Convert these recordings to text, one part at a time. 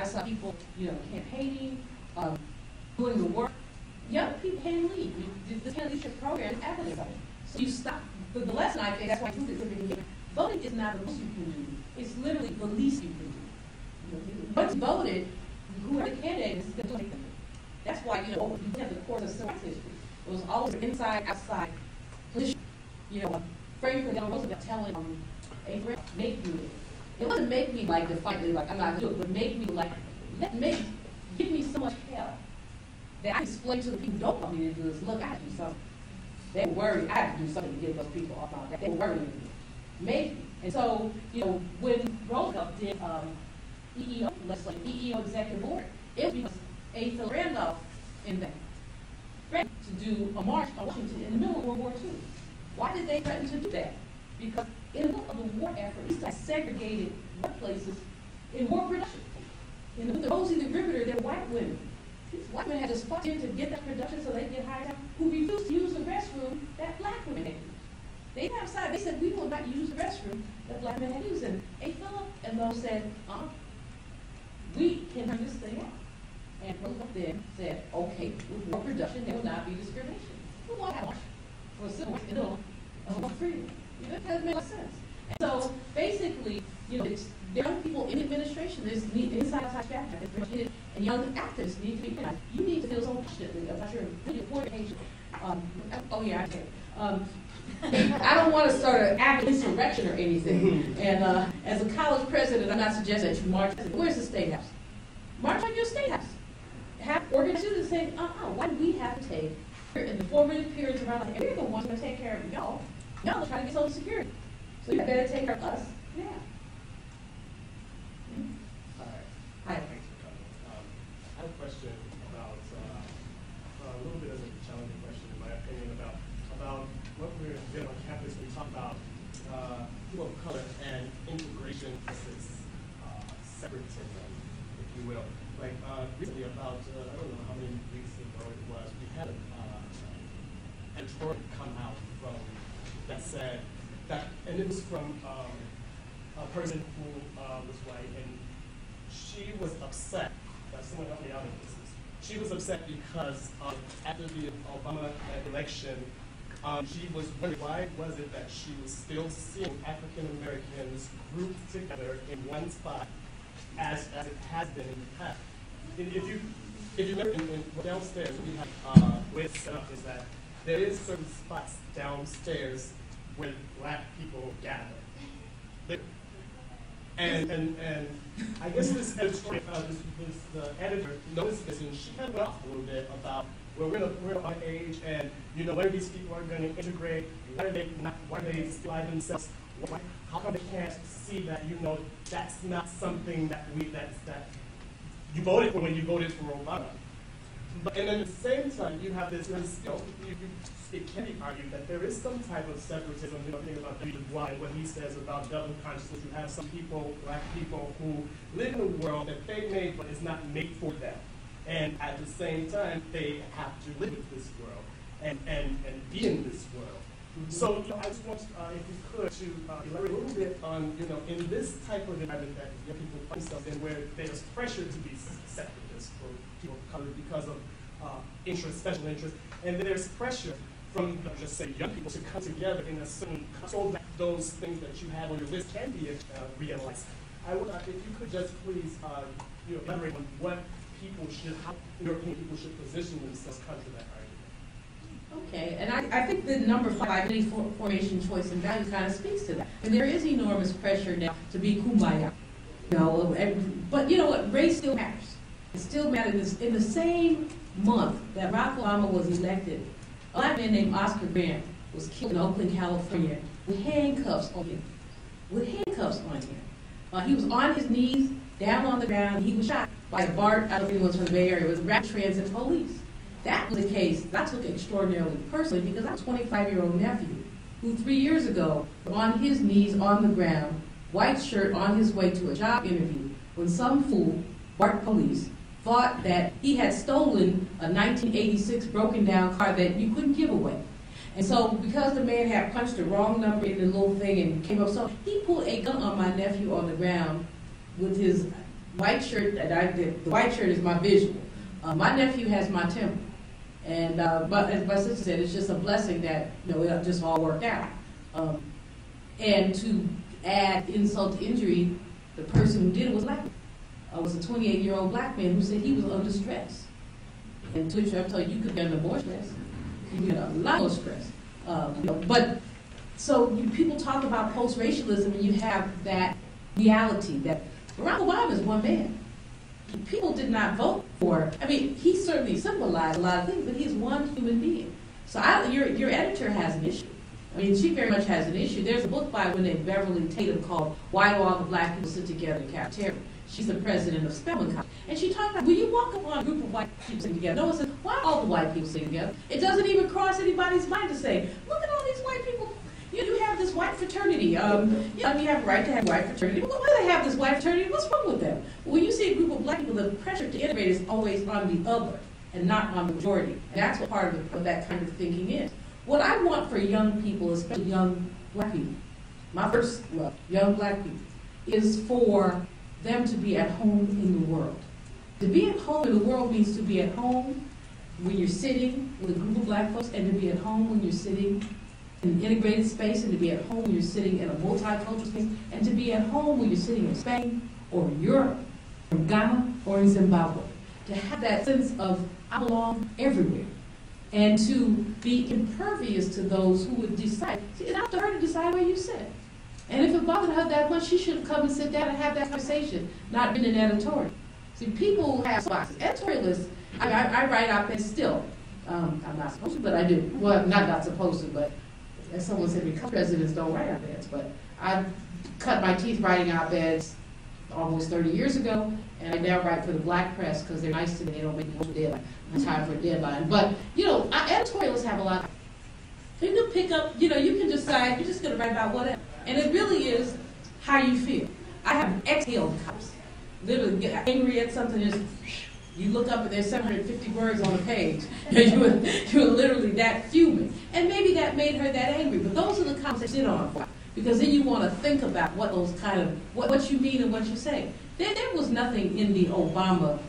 I saw people, campaigning, doing the work. Young people can lead. The can leadership program is advocacy. So you stop. The lesson I think, that's why I do this. Voting is not the most you can do. It's literally the least you can do. Once voted, whoever the candidate is going to make them. That's why, you have the course of civil rights history. It was always inside, outside, position. Franklin Delano Roosevelt telling Abraham, make me. It wasn't make me like defiantly, like I'm not doing it, but make me like, give me so much hell that I explain to the people who don't want me to do this. Look, I have to do something. They were worried. I have to do something to get those people off my back. They were worried. Make me. And so, when Roosevelt did EEO legislation, EEO executive order, it was because A. Philip Randolph in that to do a march on Washington in the middle of World War II. Why did they threaten to do that? Because in the middle of the war effort, we segregated workplaces in war production. In the Rosie the Riveter, there were white women. These white women had to spot in to get that production so they could get hired out, who refused to use the restroom that black women had used. They didn't have a side. They said, we will not use the restroom that black men had used. And A. Philip and those said, we can turn this thing out. And Roosevelt then said, okay, with war production, there will not be discrimination. Who wants to march for civil rights in the middle of freedom? That doesn't make sense. And so basically, young people in administration, there's inside outside strategy, and young activists need to be recognized. You need to feel so passionately about your really important age. I don't want to start an active insurrection or anything. And as a college president, I'm not suggesting that you march. Where's the State House? March on your State House. Have organizations and say, why do we have to take in the formative periods around, and we're the ones going to take care of y'all. Y'all are trying to get Social Security. So you better take care of us. Yeah. Hi. Thanks for coming. I have a question about, a little bit of a challenging question in my opinion, about what we're doing on campus. We talk about people of color and integration versus separatism, if you will. Like recently, about I don't know how many weeks ago it was, we had an editorial come out from that said that, and it was from a person who was white, and she was upset. Someone help me out in this. She was upset because after the Obama election, she was wondering why was it that she was still seeing African Americans grouped together in one spot as it has been in the past. If you remember, downstairs we have where it's set up is that there is certain spots downstairs where black people gather. And I guess this editorial, the editor noticed this, and she kind of went off a little bit about, well, we're my age, and when these people are going to integrate, why are they slide themselves? How come they can't see that that's not something that that you voted for when you voted for Obama? But and then at the same time, you have this, it can be argued that there is some type of separatism. Think about W. Du Bois and what he says about double consciousness. You have some people, black people, who live in a world that they made, but it's not made for them. And at the same time, they have to live with this world and be in this world. So I just want, if you could, to elaborate a little bit on, in this type of environment that young people find themselves in, where there's pressure to be separatist for people of color because of interest, special interest, and then there's pressure from, just say, young people to come together in a certain, so that those things that you have on your list can be realized. I would, if you could just please elaborate on what people should, how in your opinion people should position themselves come to that argument. Okay, and I think the number 5, formation, choice, and value kind of speaks to that. And there is enormous pressure now to be kumbaya. But you know what? Race still matters. It still matters. In the same month that Barack Obama was elected, a black man named Oscar Grant was killed in Oakland, California, with handcuffs on him. He was on his knees, down on the ground, and he was shot by BART, I don't think it was from the Bay Area, it was rapid transit police. That was the case that I took extraordinarily personally because I have a 25-year-old nephew who 3 years ago was on his knees on the ground, white shirt, on his way to a job interview, when some fool, BART police, thought that he had stolen a 1986 broken down car that you couldn't give away. And so because the man had punched the wrong number in the little thing and came up, so he pulled a gun on my nephew on the ground with his white shirt, the white shirt is my visual. My nephew has my temper. And but as my sister said, it's just a blessing that it just all worked out. And to add insult to injury, the person who did it was black. Was a 28-year-old black man who said he was under stress. And to which I tell you, you could get under more stress. You get a lot more stress. But so people talk about post-racialism, and you have that reality that Barack Obama is one man. People did not vote for. I mean, he certainly symbolized a lot of things, but he's one human being. So your editor has an issue. I mean, she very much has an issue. There's a book by Beverly Tatum called "Why Do All the Black People Sit Together in Cafeteria?" She's the president of Spelman College, and she talked about when you walk upon a group of white people sitting together. No one says, "Why are all the white people sitting together?" It doesn't even cross anybody's mind to say, "Look at all these white people. You have this white fraternity. You have a right to have white fraternity. Why do they have this white fraternity? What's wrong with them?" When you see a group of black people, the pressure to integrate is always on the other and not on the majority. And that's what part of that kind of thinking is. What I want for young people, especially young black people, my first love, young black people, is for them to be at home in the world. To be at home in the world means to be at home when you're sitting with a group of black folks, and to be at home when you're sitting in an integrated space, and to be at home when you're sitting in a multicultural space, and to be at home when you're sitting in Spain or Europe or Ghana or in Zimbabwe. To have that sense of I belong everywhere. And to be impervious to those who would decide. See, it's up to her to decide where you sit. And if it bothered her that much, she should have come and sit down and have that conversation, not been an editorial. See, people have boxes. Editorialists, I write op-eds still. I'm not supposed to, but I do. Well, not supposed to, but as someone said, because presidents don't write op-eds. But I cut my teeth writing op-eds almost 30 years ago, and I now write for the black press because they're nice to me. They don't make me go to deadline. I'm tired for a deadline. But, editorialists have a lot of... You can pick up, you can decide, you're just going to write about whatever. And it really is how you feel. I have exhaled cups. Literally get angry at something, you look up and there's 750 words on the page. You were literally that fuming. And maybe that made her that angry. But those are the comments I sit on for. Because then you want to think about what those what you mean and what you say. There was nothing in the Obama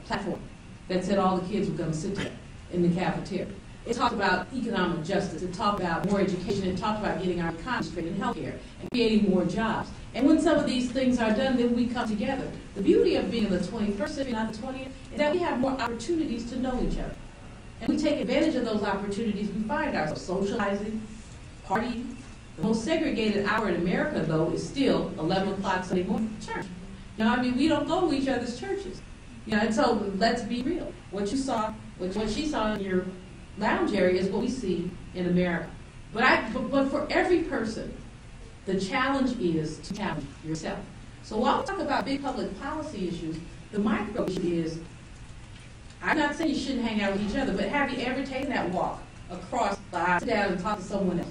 platform that said all the kids were going to sit there in the cafeteria. It talked about economic justice. It talked about more education. It talked about getting our economy straight in healthcare and creating more jobs. And when some of these things are done, then we come together. The beauty of being in the 21st century, not the 20th, is that we have more opportunities to know each other. And we take advantage of those opportunities. We find ourselves socializing, partying. The most segregated hour in America, though, is still 11 o'clock Sunday morning church. We don't go to each other's churches. And so let's be real. What she saw in your lounge area is what we see in America. But for every person, the challenge is to challenge yourself. So while we talk about big public policy issues, the micro issue is, I'm not saying you shouldn't hang out with each other, but have you ever taken that walk across the aisle, sit down and talk to someone else?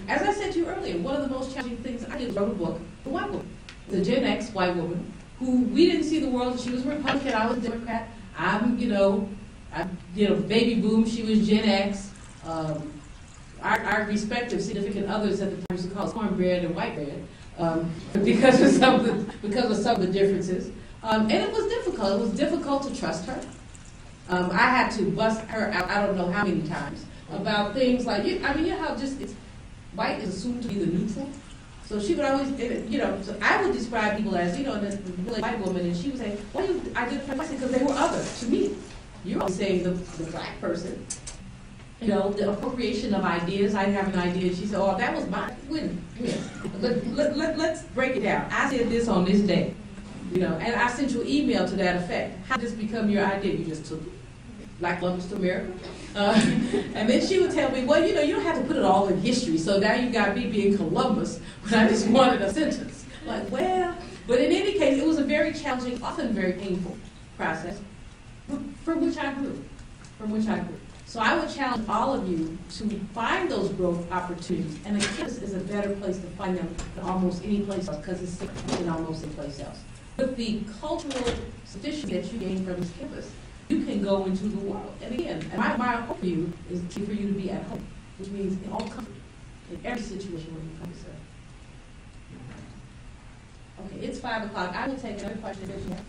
As I said to you earlier, one of the most challenging things I did was wrote a book, The White Woman, the Gen X white woman, who we didn't see the world. She was a Republican, I was a Democrat. I'm baby boom, she was Gen X. Our respective significant others at the time used to call us cornbread and white bread because of some of the differences. And it was difficult. It was difficult to trust her. I had to bust her out, I don't know how many times, about things like, how just white is assumed to be the neutral. So she would always, so I would describe people as, this really white woman, and she would say, "Why do you identify white?" Because they were other to me. You're always saying the black person. The appropriation of ideas. I have an idea, and she said, "Oh, that was mine." When? Let's break it down. I said this on this day, and I sent you an email to that effect. How did this become your idea? You just took it. Like Columbus to America. And then she would tell me, well, you don't have to put it all in history, so now you got me being Columbus when I just wanted a sentence. But in any case, it was a very challenging, often very painful process from which I grew. So I would challenge all of you to find those growth opportunities, and the campus is a better place to find them than almost any place else, because it's different than almost any place else. With the cultural sufficiency that you gain from this campus, you can go into the world. And again, my hope for you is for you to be at home, which means in all comfort, in every situation where you come to serve. Okay, it's 5 o'clock. I will take another question if you have.